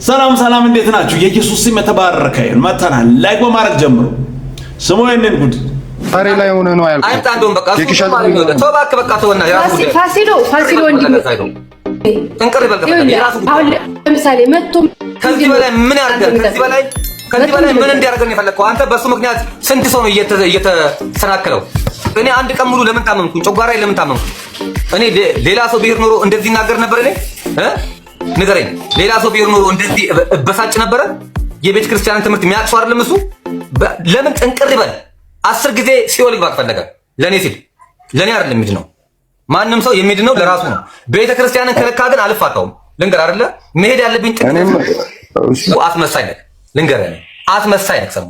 ሰላም ሰላም፣ እንዴት ናችሁ? የኢየሱስ ስም የተባረከ ይሁን። መተናል ላይክ በማድረግ ጀምሩ። ስሙ ይሄንን ጉድ ታሪ ላይ ሆነ ነው ያልኩት። አይጣንዶም በቃ ተባክ በቃ ተወና ያራሱ ፋሲሎ ወንድም እንቅር ይበልከ ያራሱ አሁን ለምሳሌ መጥቶ ከዚህ በላይ ምን ያርጋል? ከዚህ በላይ ምን እንዲያርገን የፈለከው አንተ? በሱ ምክንያት ስንት ሰው ነው እየተሰናከለው? እኔ አንድ ቀን ሙሉ ለምን ታመምኩኝ? ጮጋራይ ለምን ታመምኩኝ? እኔ ሌላ ሰው ቢሄድ ኖሮ እንደዚህ ይናገር ነበር? እኔ ንገረኝ። ሌላ ሰው ቢሄድ ኖሮ እንደዚህ እበሳጭ ነበረ? የቤተ ክርስቲያንን ትምህርት የሚያቅሱ አይደለም እሱ። ለምን ጥንቅር ይበል? 10 ጊዜ ሲኦል ይግባ ፈለገ ለኔ ሲል ለኔ አይደለም የሚድነው። ማንም ሰው የሚድነው ለራሱ ነው። ቤተ ክርስቲያንን ከለካ ግን አልፋታውም። ልንገር አይደለ መሄድ ያለብኝ ጥቅም አስመሳይ ነህ። ልንገር አስመሳይ ነህ። ሰሙ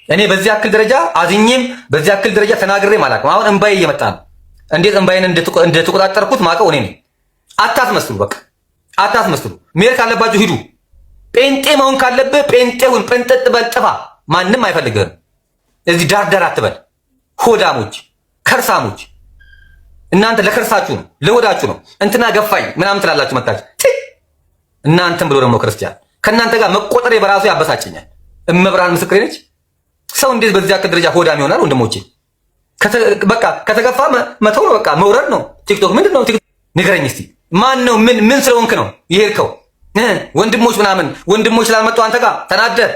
እኔ በዚህ አክል ደረጃ አዝኜም በዚህ አክል ደረጃ ተናግሬም አላውቅም። አሁን እንባዬ እየመጣ ነው። እንዴት እንባዬን እንደተቆጣጠርኩት ማቀው እኔ ነኝ። አታስመስሉ፣ በቃ አታስመስሉ። መሄድ ካለባችሁ ሂዱ። ጴንጤ መሆን ካለብህ ጴንጤውን ጴንጠጥ በል ጥፋ። ማንም አይፈልግህም። እዚህ ዳርዳር አትበል። ሆዳሞች፣ ከርሳሞች እናንተ ለከርሳችሁ ነው ለሆዳችሁ ነው። እንትና ገፋኝ ምናምን ትላላችሁ መጣችሁ። እናንተም ብሎ ደግሞ ክርስቲያን ከእናንተ ጋር መቆጠሬ በራሱ ያበሳጨኛል። እመብርሃን ምስክሬ ነች። ሰው እንዴት በዚህ አክል ደረጃ ሆዳም ይሆናል? ወንድሞቼ በቃ ከተገፋ መተው ነው፣ በቃ መውረድ ነው። ቲክቶክ ምንድን ነው? ንገረኝ እስቲ ማን ነው? ምን ስለሆንክ ነው የሄድከው? ወንድሞች ምናምን ወንድሞች ስላልመጡ አንተ ጋር ተናደህ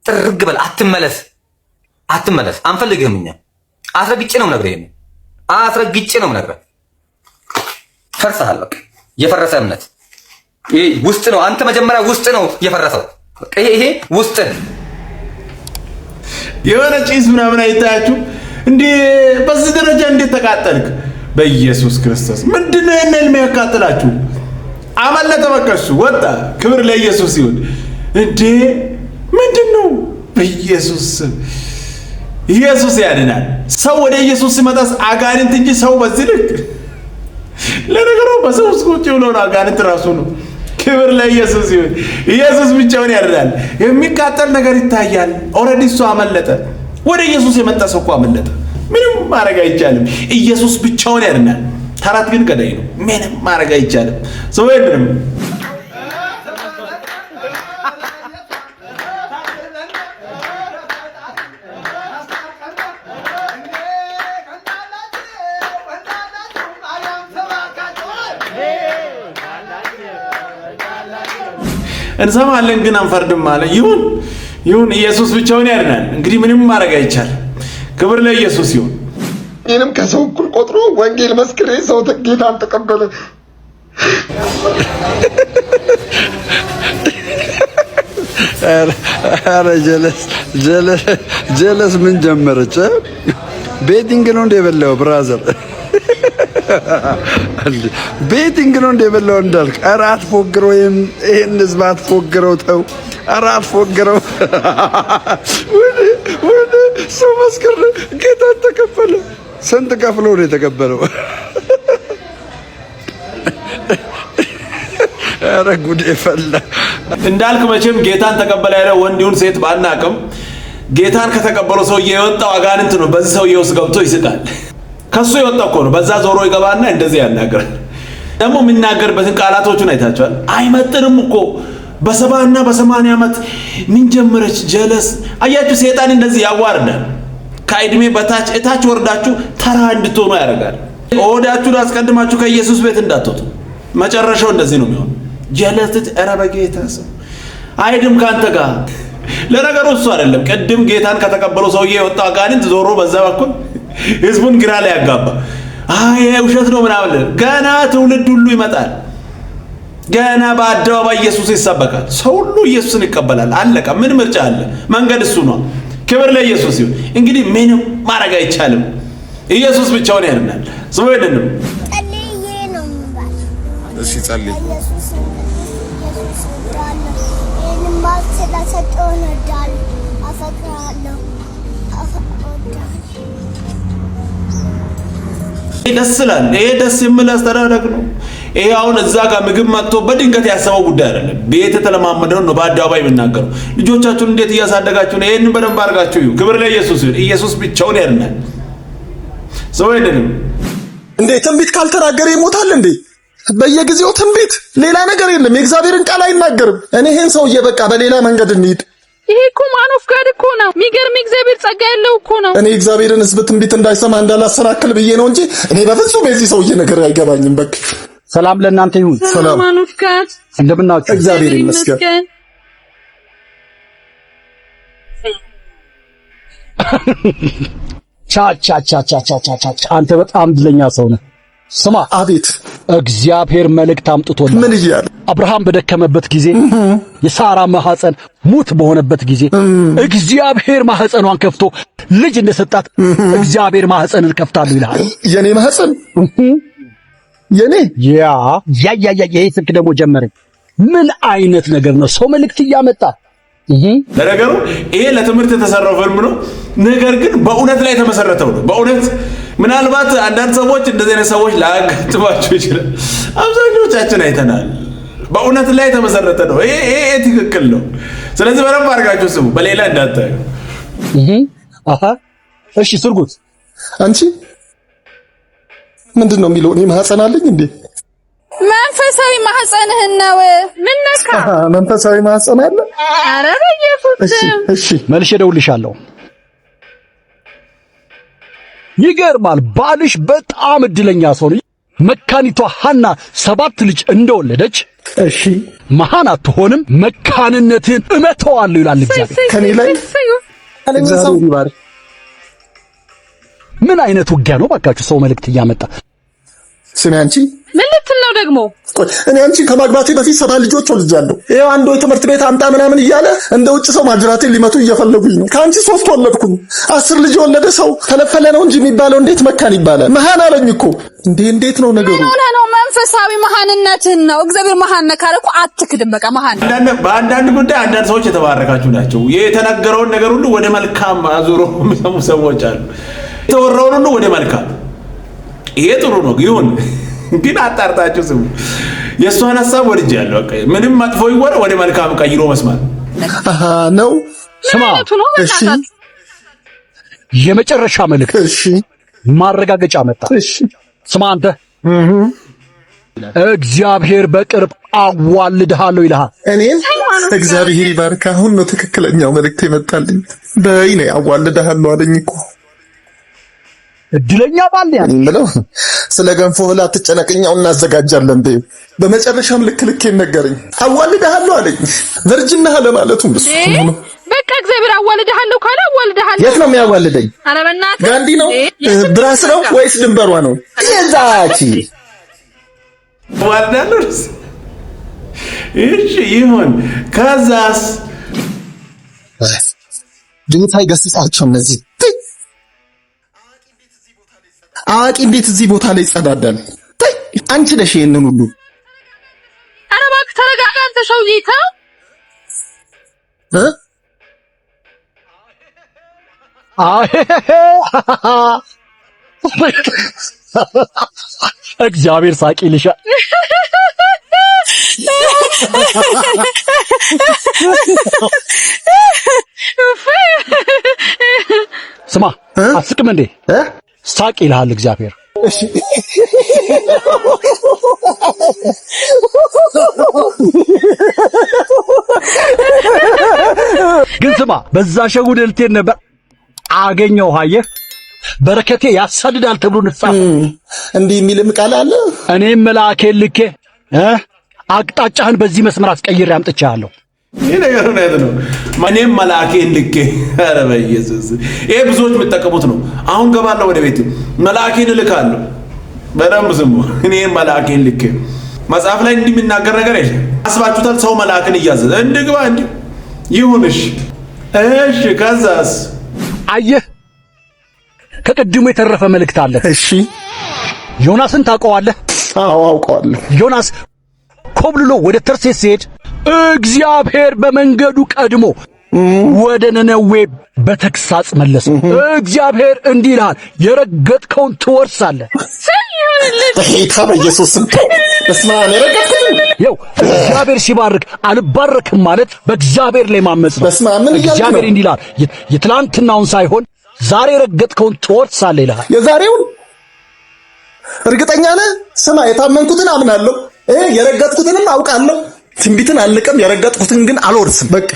ጥርግ በል። አትመለስ። አንፈልግህም እኛ። አስረግጬ ነው የምነግርህ። ይሄን አስረግጬ ነው የምነግርህ። ፈርሰሃል። በቃ የፈረሰ እምነት ይሄ ውስጥ ነው። አንተ መጀመሪያ ውስጥ ነው የፈረሰው። በቃ ይሄ ውስጥ የሆነ ጭስ ምናምን አይታያችሁ እንዴ? በዚህ ደረጃ እንዴት ተቃጠልክ? በኢየሱስ ክርስቶስ ምንድነው የኔ ህልም ያቃጥላችሁ? አመለጠ፣ በቀሱ ወጣ። ክብር ለኢየሱስ ይሁን። እንዴ ምንድነው? በኢየሱስ ኢየሱስ ያድናል። ሰው ወደ ኢየሱስ ሲመጣስ አጋንንት እንጂ ሰው በዚህ ልክ ለነገሩ በሰው ውስጥ ቁጭ ብሎ ነው አጋንንት ራሱ ነው። ክብር ለኢየሱስ ይሁን። ኢየሱስ ብቻውን ያድናል። የሚቃጠል ነገር ይታያል። ኦልሬዲ እሱ አመለጠ። ወደ ኢየሱስ የመጣ ሰው እኮ አመለጠ። ምንም ማድረግ አይቻልም። ኢየሱስ ብቻውን ያድናል። ተረት ግን ገዳይ ነው። ምንም ማድረግ አይቻልም። ሰው አይደለም። እንሰማለን ግን አንፈርድም አለ። ይሁን ኢየሱስ ብቻውን ያድናል። እንግዲህ ምንም ማድረግ አይቻልም። ክብር ለኢየሱስ ይሁን። እኔንም ከሰው እኩል ቆጥሮ ወንጌል መስክሬ ሰው ጌታን ተቀበለ። ኧረ ጀለስ ምን ጀመረች? ቤቲንግ ነው እንደ የበላው ብራዘር፣ ቤቲንግ ነው እንደ የበላው እንዳልክ። ኧረ አትፎግረው፣ ይሄን ህዝብ አትፎግረው፣ ተው። ኧረ አትፎግረው። ወደ ሰው መስክር ጌታን ተቀበለ። ስንት ከፍሎ ነው የተቀበለው? ኧረ ጉድ ፈላ። እንዳልክ መቼም ጌታን ተቀበለ ያለ ወንድ ይሁን ሴት ባናቅም ጌታን ከተቀበለው ሰውዬ የወጣው አጋንንት ነው። በዚህ ሰውዬ ውስጥ ገብቶ ይስቃል። ከሱ የወጣው እኮ ነው። በዛ ዞሮ ይገባና እንደዚህ ያናገራል። ደግሞ የሚናገርበትን ቃላቶቹን አይታችኋል። አይመጥንም እኮ በ70 እና በ80 ዓመት ምን ጀመረች ጀለስ። አያችሁ፣ ሰይጣን እንደዚህ ያዋርዳል። ከእድሜ በታች እታች ወርዳችሁ ተራ እንድትሆኑ ያደርጋል። ወዳችሁን አስቀድማችሁ ከኢየሱስ ቤት እንዳትወጡ። መጨረሻው እንደዚህ ነው የሚሆነው። ጀለስ ኧረ በጌታ ሰው አይድም ካንተ ጋር። ለነገሩ እሱ አይደለም ቅድም ጌታን ከተቀበለው ሰውዬ የወጣው አጋንንት ዞሮ በዛ በኩል ህዝቡን ግራ ላይ ያጋባ። አይ ውሸት ነው ምናምን። ገና ትውልድ ሁሉ ይመጣል። ገና በአደባባይ ኢየሱስ ይሰበካል። ሰው ሁሉ ኢየሱስን ይቀበላል። አለቀ። ምን ምርጫ አለ? መንገድ እሱ ነው። ክብር ለኢየሱስ ይሁን። እንግዲህ ምንም ማድረግ አይቻልም። ኢየሱስ ብቻውን ያድናል። ሰው አይደለም። እሺ ጸልይ። ደስ ይላል። ይሄ ደስ የሚል አስተዳደግ ነው። ይሄ አሁን እዛ ጋር ምግብ መጥቶ በድንገት ያሰበው ጉዳይ አይደለም። ቤት የተለማመደው ነው በአደባባይ የሚናገረው። ልጆቻችሁን እንዴት እያሳደጋችሁ ነው? ይሄንን በደንብ አድርጋችሁ እዩ። ክብር ለኢየሱስ ይሁን። ኢየሱስ ብቻውን ያድናል። ሰው አይደለም። እንዴ ትንቢት ካልተናገረ ይሞታል እንዴ? በየጊዜው ትንቢት፣ ሌላ ነገር የለም። የእግዚአብሔርን ቃል አይናገርም። እኔ ይሄን ሰውዬ በቃ በሌላ መንገድ እንሂድ። ይሄ እኮ ማን ኦፍ ጋድ እኮ ነው። የሚገርም እግዚአብሔር ጸጋ ያለው እኮ ነው። እኔ እግዚአብሔርን ሕዝብ ትንቢት እንዳይሰማ እንዳላሰናክል ብዬ ነው እንጂ እኔ በፍጹም የዚህ ሰውዬ ነገር አይገባኝም። በቃ ሰላም ለእናንተ ይሁን። ሰላም ማን ኦፍ ጋድ እንደምናችሁ። እግዚአብሔር ይመስገን። አንተ በጣም ድለኛ ሰው ነህ። ስማ፣ አቤት። እግዚአብሔር መልእክት አምጥቶልህ ምን እያለ? አብርሃም በደከመበት ጊዜ የሳራ ማህፀን ሙት በሆነበት ጊዜ እግዚአብሔር ማህፀኗን ከፍቶ ልጅ እንደሰጣት እግዚአብሔር ማህፀንን ከፍታለሁ ይላል። የኔ ማህፀን የኔ ይሄ ስልክ ደግሞ ጀመረኝ። ምን አይነት ነገር ነው? ሰው መልእክት እያመጣ ለነገሩ ይሄ ለትምህርት የተሰራው ፊልም ነው። ነገር ግን በእውነት ላይ የተመሰረተው ነው። በእውነት ምናልባት አንዳንድ ሰዎች እንደዚህ አይነት ሰዎች ላያጋጥማቸው ይችላል። አብዛኞቻችን አይተናል። በእውነት ላይ የተመሰረተ ነው። ይሄ ትክክል ነው። ስለዚህ በደንብ አድርጋችሁ ስሙ፣ በሌላ እንዳታዩ። እሺ ስርጉት፣ አንቺ ምንድን ነው የሚለው? እኔ ማህፀን አለኝ እንዴ? መንፈሳዊ ማህፀንህን ነው። ምን ነካ? መንፈሳዊ ማህፀን አለ? ኧረ በኢየሱስ። እሺ መልሼ እደውልልሻለሁ። ይገርማል። ባልሽ በጣም እድለኛ ሰው ነው። መካኒቷ ሐና 7 ልጅ እንደወለደች እሺ መሃን አትሆንም፣ መካንነትን እመተዋለሁ ይላል እግዚአብሔር ከኔ ላይ። እግዚአብሔር ይባርክ። ምን አይነት ውጊያ ነው ባካችሁ? ሰው መልእክት እያመጣ ስሚ አንቺ ምን ልትል ነው ደግሞ? እኔ አንቺ ከማግባቴ በፊት 7 ልጆች ወልጃለሁ። ይሄው አንዱ የትምህርት ቤት አምጣ ምናምን እያለ እንደ ውጭ ሰው ማጅራቴን ሊመቱ እየፈለጉኝ ነው። ከአንቺ 3 ወለድኩኝ። 10 ልጅ የወለደ ሰው ተለፈለ ነው እንጂ የሚባለው እንዴት መካን ይባላል? መሃን አለኝ እኮ። እንዴት ነው ነገሩ? ነው መንፈሳዊ መሃንነትን ነው። እግዚአብሔር መሃን ካለ እኮ አትክድም። በቃ መሃን። በአንዳንድ ጉዳይ አንዳንድ ሰዎች የተባረካችሁ ናቸው። የተነገረውን ነገር ሁሉ ወደ መልካም አዙሮ የሚሰሙ ሰዎች አሉ። የተወራውን ሁሉ ወደ መልካም። ይሄ ጥሩ ነው ይሁን፣ ግን አጣርታችሁ ስሙ። የእሷን ሐሳብ ወድጃለሁ። በቃ ምንም መጥፎ ይወራ ወደ መልካም ቀይሮ መስማት ነው። ስማ፣ እሺ፣ የመጨረሻ መልእክት፣ እሺ፣ ማረጋገጫ መጣ። እሺ፣ ስማ አንተ፣ እግዚአብሔር በቅርብ አዋልድሃለሁ ይልሃል። እኔን እግዚአብሔር ይባርክ። አሁን ነው ትክክለኛው መልእክት የመጣልኝ። በይ ነው አዋልድሃለሁ አለኝ እኮ። እድለኛ ባል ያ ምለው ስለ ገንፎ ብላ አትጨነቅኛው እናዘጋጃለን በይ። በመጨረሻም ልክ ነገረኝ። አዋልድሃለሁ አለኝ። ቨርጅን ነህ ለማለቱ ነው። በቃ እግዚአብሔር አዋልድሃለሁ ካለ አዋልድሃለሁ። የት ነው የሚያዋልደኝ? ኧረ በእናትህ ጋንዲ ነው ብራስ ነው ወይስ ድንበሯ ነው? የዛቺ ዋልዳለሁ። እሺ ይሁን። ከዛስ ጌታ ይገስጻቸው እነዚህ አዋቂ እንዴት እዚህ ቦታ ላይ ይጸዳዳል? አንቺ ነሽ ይሄንን ሁሉ። ኧረ እባክህ ተረጋጋ አንተ ሰውዬ ተው። እግዚአብሔር ሳቂ ይልሻል። ስማ አስቅም እንዴ? ሳቂ ይልሃል እግዚአብሔር። ግን ስማ በዛ ሸጉድ ልትሄድ ነበር አገኘው። አየህ በረከቴ ያሳድዳል ተብሎ ንጻፍ እንዲህ የሚልም ቃል አለ። እኔም መልአኬን ልኬ አቅጣጫህን በዚህ መስመር አስቀይሬ አምጥቻለሁ። ይሄ ነገር ነው። እኔም መልአኬን ልኬ። ኧረ በኢየሱስ ይሄ ብዙዎች የሚጠቀሙት ነው። አሁን ገባለሁ ወደ ቤት መልአኬን እልካለሁ። በደንብ ስሙ። እኔም መልአኬን ልኬ መጽሐፍ ላይ እንዲህ የሚናገር ነገር የለም። አስባችሁታል? ሰው መልአክን እያዘዘ እንድግባ እንዲህ ይሁንሽ። እሺ ከዛስ? አየህ ከቅድሙ የተረፈ መልእክት አለ። እሺ ዮናስን ታውቀዋለህ? አዎ አውቀዋለሁ። ዮናስ ኮብልሎ ወደ ተርሴስ ሲሄድ እግዚአብሔር በመንገዱ ቀድሞ ወደ ነነዌ በተግሳጽ መለሰ። እግዚአብሔር እንዲህ ይላል፣ የረገጥከውን ትወርሳለህ። በጌታ በኢየሱስ ስም እስማን የረገጥከውን ይኸው እግዚአብሔር ሲባርክ አልባረክም ማለት በእግዚአብሔር ላይ ማመጽ ነው። እግዚአብሔር እንዲህ ይላል፣ የትላንትናውን ሳይሆን ዛሬ የረገጥከውን ትወርሳለህ ይላል። የዛሬውን እርግጠኛ ነህ? ስማ የታመንኩትን አምናለሁ፣ የረገጥኩትንም አውቃለሁ። ትንቢትን አልቅም፣ የረገጥኩትን ግን አልወርስም። በቃ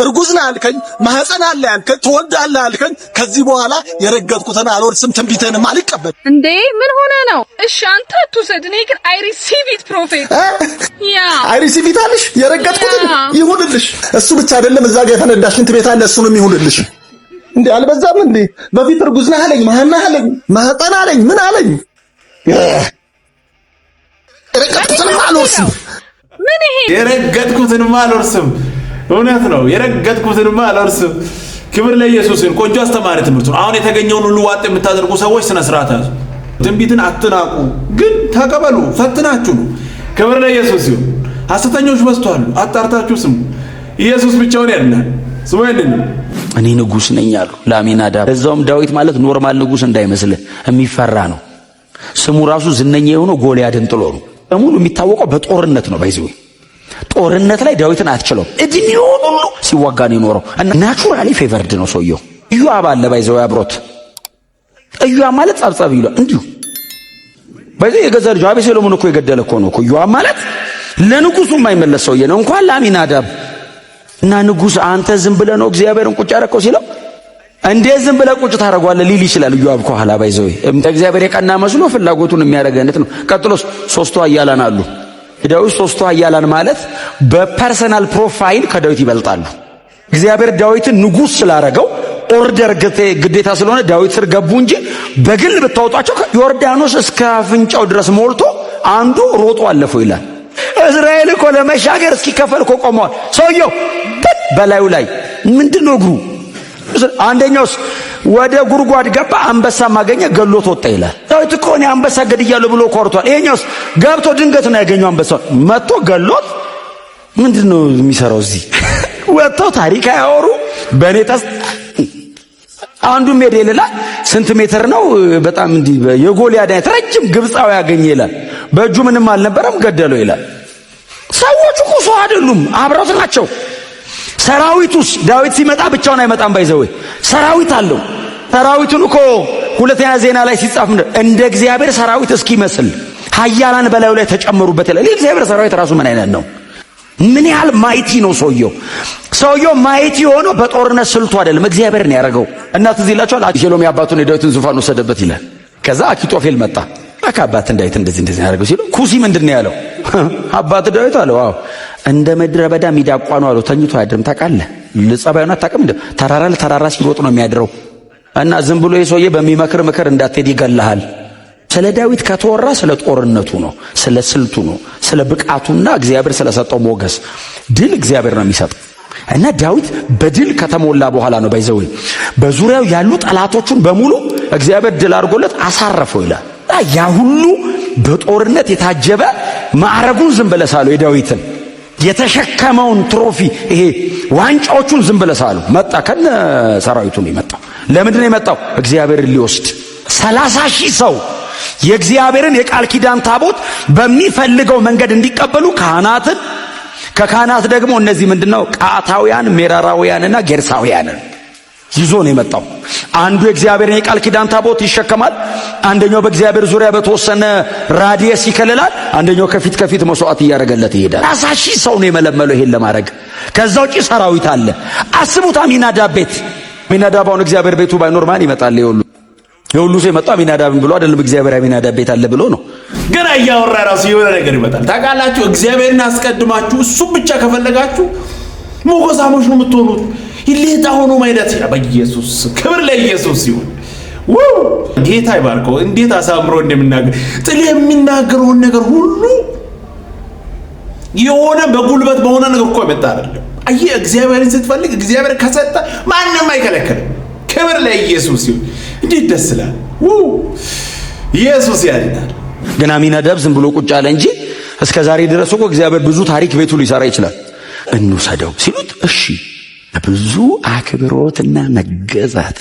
እርጉዝ ነህ አልከኝ፣ ማህፀን አለ ያልከኝ፣ ትወልዳለህ አልከኝ። ከዚህ በኋላ የረገጥኩትን አልወርስም፣ ትንቢትንም አልቀበል። እንዴ ምን ሆነ ነው? እሺ አንተ አትውሰድ፣ እኔ ግን አይ ሪሲቭ ኢት ፕሮፌት። አይ ሪሲቭ ኢት አለሽ፣ የረገጥኩትን ይሁንልሽ። እሱ ብቻ አይደለም፣ እዛ ጋር የፈነዳሽ ሽንት ቤት አለ፣ እሱንም ይሁንልሽ። እንዴ አልበዛም እንዴ? በፊት እርጉዝ ነህ አለኝ፣ ማህፀን አለኝ፣ ማህፀን አለኝ፣ ምን አለኝ? የረገጥኩትንም አልወርስም። ምን ይሄ የረገጥኩትንም አልወርስም? እውነት ነው። የረገጥኩትንማ አልወርስም። ክብር ለኢየሱስ ይሁን። ቆንጆ አስተማሪ ትምህርቱ። አሁን የተገኘውን ሁሉ ዋጥ የምታደርጉ ሰዎች ስነ ስርዓት ያዙ። ትንቢትን አትናቁ፣ ግን ተቀበሉ። ፈትናችሁ ነው። ክብር ለኢየሱስ ይሁን። ሐሰተኞች በዝተዋል። አጣርታችሁ ስሙ። ኢየሱስ ብቻውን ያድናል። ስሙ ያድን። እኔ ንጉስ ነኝ አሉ ለአሚናዳብ። እዛውም ዳዊት ማለት ኖርማል ንጉስ እንዳይመስልህ የሚፈራ ነው። ስሙ ራሱ ዝነኛ የሆነው ጎልያድን ጥሎ ነው። በሙሉ የሚታወቀው በጦርነት ነው። ባይዘው ጦርነት ላይ ዳዊትን አትችለውም። እድሜውን ሁሉ ሲዋጋ ነው የኖረው እና ናቹራሊ ፌቨርድ ነው ሰውየው። ኢዮአብ አለ ባይዘው አብሮት። ኢዮአብ ማለት ጸብጸብ ይሏል እንዲሁ ባይዘው የገዛ ልጅ አቤሴሎምን እኮ የገደለ እኮ ነው እኮ ኢዮአብ ማለት። ለንጉሱ የማይመለስ ሰውዬ ነው እንኳን ለአሚናዳብ እና ንጉስ አንተ ዝም ብለህ ነው እግዚአብሔርን ቁጭ ያረከው ሲለው እንዴት ዝም ብለህ ቁጭ ታረጋለህ ሊል ይችላል። ኢዮአብ ከኋላ ባይዘው እግዚአብሔር የቀና መስሎ ፍላጎቱን የሚያደርገነት ነው። ቀጥሎስ ሶስቱ ኃያላን አሉ። ዳዊት ሶስቱ ኃያላን ማለት በፐርሰናል ፕሮፋይል ከዳዊት ይበልጣሉ። እግዚአብሔር ዳዊትን ንጉስ ስላረገው ኦርደር ግዴታ ስለሆነ ዳዊት ስር ገቡ እንጂ በግል ብታወጣቸው ዮርዳኖስ እስከ አፍንጫው ድረስ ሞልቶ አንዱ ሮጦ አለፈው ይላል። እስራኤል እኮ ለመሻገር እስኪከፈል እኮ ቆመዋል። ሰውየው በላዩ ላይ ምንድነው እግሩ። አንደኛውስ ወደ ጉርጓድ ገባ፣ አንበሳ ማገኘ፣ ገሎት ወጣ ይላል። ዳዊት እኮ እኔ አንበሳ ገድያለሁ ብሎ ኮርቷል። ይሄኛውስ ገብቶ ድንገት ነው ያገኘው አንበሳ መጥቶ ገሎት። ምንድነው የሚሰራው እዚህ? ወጥተው ታሪክ ያወሩ በኔ አንዱ ሜዳ ይላል። ስንት ሜትር ነው? በጣም እንዲህ የጎልያድ አይነት ረጅም ግብጻዊ ያገኘ ይላል። በእጁ ምንም አልነበረም፣ ገደለው ይላል። ሰዎቹ እኮ ሰው አይደሉም፣ አብረውት ናቸው። ሰራዊቱስ ዳዊት ሲመጣ ብቻውን አይመጣም። ባይዘው ሰራዊት አለው። ሰራዊቱን እኮ ሁለተኛ ዜና ላይ ሲጻፍ እንደ እግዚአብሔር ሰራዊት እስኪመስል ኃያላን በላዩ ላይ ተጨመሩበት ይላል። እግዚአብሔር ሰራዊት ራሱ ምን አይነት ነው? ምን ያህል ማይቲ ነው ሰውየው ማይቲ ሆኖ በጦርነት ስልቱ አይደለም፣ እግዚአብሔር ነው ያደረገው። እና ትዝ ይላችኋል አቤሴሎም የአባቱን የዳዊትን ዙፋን ወሰደበት ይላል። ከዛ አኪጦፌል መጣ። አባትህ ዳዊት እንደዚህ ያደረገው ሲለው ኩሲ ምንድነው ያለው? አባት ዳዊት አለው አዎ እንደ ምድረ በዳ ሚዳቋ ነው አለው። ተኝቶ አያድርም። ታውቃለህ? ለጸባዩን አታውቅም? ተራራ ለተራራ ሲሮጥ ነው የሚያድረው። እና ዝም ብሎ የሰውዬ በሚመክር ምክር እንዳትሄድ ይገለሃል። ስለ ዳዊት ከተወራ ስለ ጦርነቱ ነው፣ ስለ ስልቱ ነው፣ ስለ ብቃቱና እግዚአብሔር ስለሰጠው ሞገስ። ድል እግዚአብሔር ነው የሚሰጠው። እና ዳዊት በድል ከተሞላ በኋላ ነው ባይዘው በዙሪያው ያሉ ጠላቶቹን በሙሉ እግዚአብሔር ድል አድርጎለት አሳረፈው ይላል። ያ ሁሉ በጦርነት የታጀበ ማዕረጉን ዝም ብለህ ሳለው የዳዊትን የተሸከመውን ትሮፊ ይሄ ዋንጫዎቹን ዝም ብለህ ሳለው መጣ። ከነ ሰራዊቱ ነው የመጣው። ለምንድን ነው የመጣው? እግዚአብሔርን ሊወስድ 30,000 ሰው የእግዚአብሔርን የቃል ኪዳን ታቦት በሚፈልገው መንገድ እንዲቀበሉ ካህናትን፣ ከካህናት ደግሞ እነዚህ ምንድነው ቃታውያን፣ ሜራራውያንና ጌርሳውያንን ይዞ ነው የመጣው። አንዱ የእግዚአብሔርን የቃል ኪዳን ታቦት ይሸከማል። አንደኛው በእግዚአብሔር ዙሪያ በተወሰነ ራዲየስ ይከለላል። አንደኛው ከፊት መስዋዕት እያደረገለት ይሄዳል። 30,000 ሰው ነው የመለመለው ይሄን ለማድረግ። ከዛ ውጪ ሰራዊት አለ። አስቡት አሚናዳብ ቤት። አሚናዳብ አሁን እግዚአብሔር ቤቱ ባይኖር ማን ይመጣል? የሁሉ ሰው የመጣው አሚናዳብን ብሎ አይደለም፣ እግዚአብሔር አሚናዳብ ቤት አለ ብሎ ነው። ገና እያወራ ራሱ የሆነ ነገር ይመጣል። ታውቃላችሁ፣ እግዚአብሔርን አስቀድማችሁ እሱም ብቻ ከፈለጋችሁ ሞገሳሞች ነው የምትሆኑት። ይሌታ ሆኖ ማይዳት በኢየሱስ ክብር ለኢየሱስ ይሁን። ጌታ ይባርከው። እንዴት አሳምሮ እንደምናገር ጥል የሚናገረውን ነገር ሁሉ የሆነ በጉልበት በሆነ ነገር እኮ የመጣ አይደለም። አየህ፣ እግዚአብሔርን ስትፈልግ እግዚአብሔር ከሰጠ ማንንም አይከለከልም። ክብር ለኢየሱስ ይሁን። እንዴት ደስ ይላል! ኢየሱስ ያድናል። ግን አሚናዳብ ዝም ብሎ ቁጭ አለ እንጂ እስከ ዛሬ ድረስ እኮ እግዚአብሔር ብዙ ታሪክ ቤቱ ሊሰራ ይችላል። እንውሰደው ሲሉት እሺ፣ ብዙ አክብሮትና መገዛት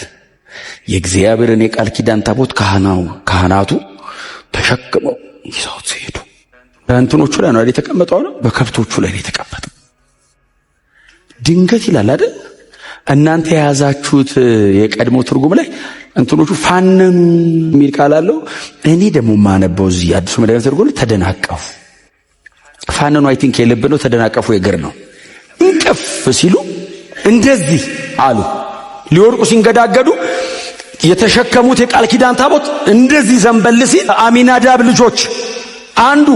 የእግዚአብሔርን የቃል ኪዳን ታቦት ካህናቱ ተሸክመው ይዘውት ሲሄዱ በእንትኖቹ ላይ ነው የተቀመጠው፣ ነው በከብቶቹ ላይ ነው የተቀመጠው። ድንገት ይላል አይደል እናንተ የያዛችሁት የቀድሞ ትርጉም ላይ እንትኖቹ ፋነኑ የሚል ቃል አለው። እኔ ደግሞ ማነበው እዚህ አዲሱ መደበኛ ትርጉም ተደናቀፉ። ፋነኑ አይ ቲንክ የልብ ነው፣ ተደናቀፉ የእግር ነው። እንቅፍ ሲሉ እንደዚህ አሉ። ሊወርቁ ሲንገዳገዱ የተሸከሙት የቃል ኪዳን ታቦት እንደዚህ ዘንበል ሲል አሚናዳብ ልጆች አንዱ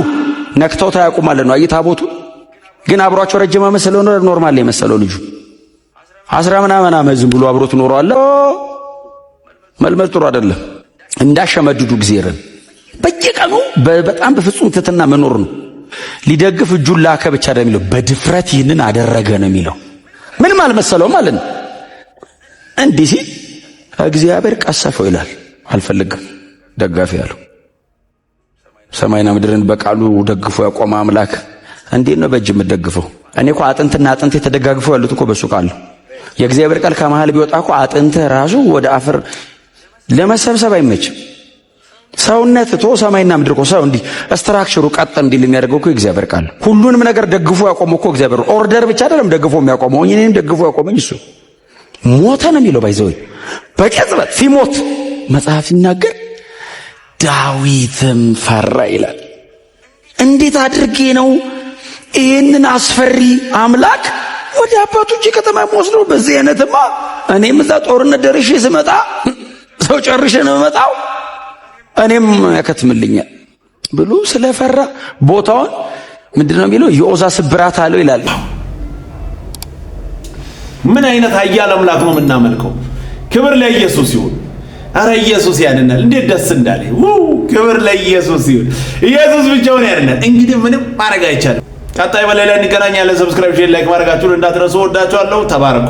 ነክተው ታያውቁ ማለት ነው። አይ ታቦቱ ግን አብሯቸው ረጅም ዓመት ስለሆነ ኖርማል የመሰለው ልጁ 10 ምናምን ዓመት ዝም ብሎ አብሮት ኖሮ አለ። መልመድ ጥሩ አይደለም። እንዳሸመድዱ እግዚአብሔርን በየቀኑ በጣም በፍጹም ትሕትና መኖር ነው። ሊደግፍ እጁን ላከ ብቻ አይደለም የሚለው፣ በድፍረት ይህንን አደረገ ነው የሚለው። ምንም አልመሰለውም ማለት ነው። እንዲህ ሲል እግዚአብሔር ቀሰፈው ይላል። አልፈልግም ደጋፊ ያለው ሰማይና ምድርን በቃሉ ደግፎ ያቆመ አምላክ እንዴት ነው በእጅ የምትደግፈው? እኔ እኮ አጥንትና አጥንት የተደጋግፈው ያሉት እኮ በሱ ቃል። የእግዚአብሔር ቃል ከመሃል ቢወጣ እኮ አጥንት ራሱ ወደ አፈር ለመሰብሰብ አይመችም። ሰውነት ቶ ሰማይና ምድር እኮ ሰው እንዲህ ስትራክቸሩ ቀጥ እንዲል የሚያደርገው እኮ እግዚአብሔር ቃል። ሁሉንም ነገር ደግፎ ያቆመው እኮ እግዚአብሔር። ኦርደር ብቻ አይደለም ደግፎ የሚያቆመው፣ እኔንም ደግፎ ያቆመኝ እሱ። ሞተ ነው የሚለው ባይዘው በቅጽበት ሲሞት መጽሐፍ ሲናገር ዳዊትም ፈራ ይላል። እንዴት አድርጌ ነው ይህንን አስፈሪ አምላክ ወደ አባቶቼ ከተማ ወስደው? በዚህ አይነትማ እኔም እዛ ጦርነት ደርሼ ስመጣ ሰው ጨርሼ ነው የምመጣው፣ እኔም ያከትምልኛል ብሎ ስለፈራ ቦታውን ምንድነው የሚለው የኦዛ ስብራት አለው ይላል። ምን አይነት ኃያል አምላክ ነው የምናመልከው! ክብር ለኢየሱስ ይሁን። አረ ኢየሱስ ያድናል! እንዴት ደስ እንዳለ! ክብር ለኢየሱስ ይሁን። ኢየሱስ ብቻውን ያድናል። እንግዲህ ምንም ማድረግ አይቻልም። ቀጣይ በሌላ እንገናኛለን። ሰብስክራይብ፣ ሼር፣ ላይክ ማድረጋችሁን እንዳትረሱ። ወዳችኋለሁ። ተባረኩ።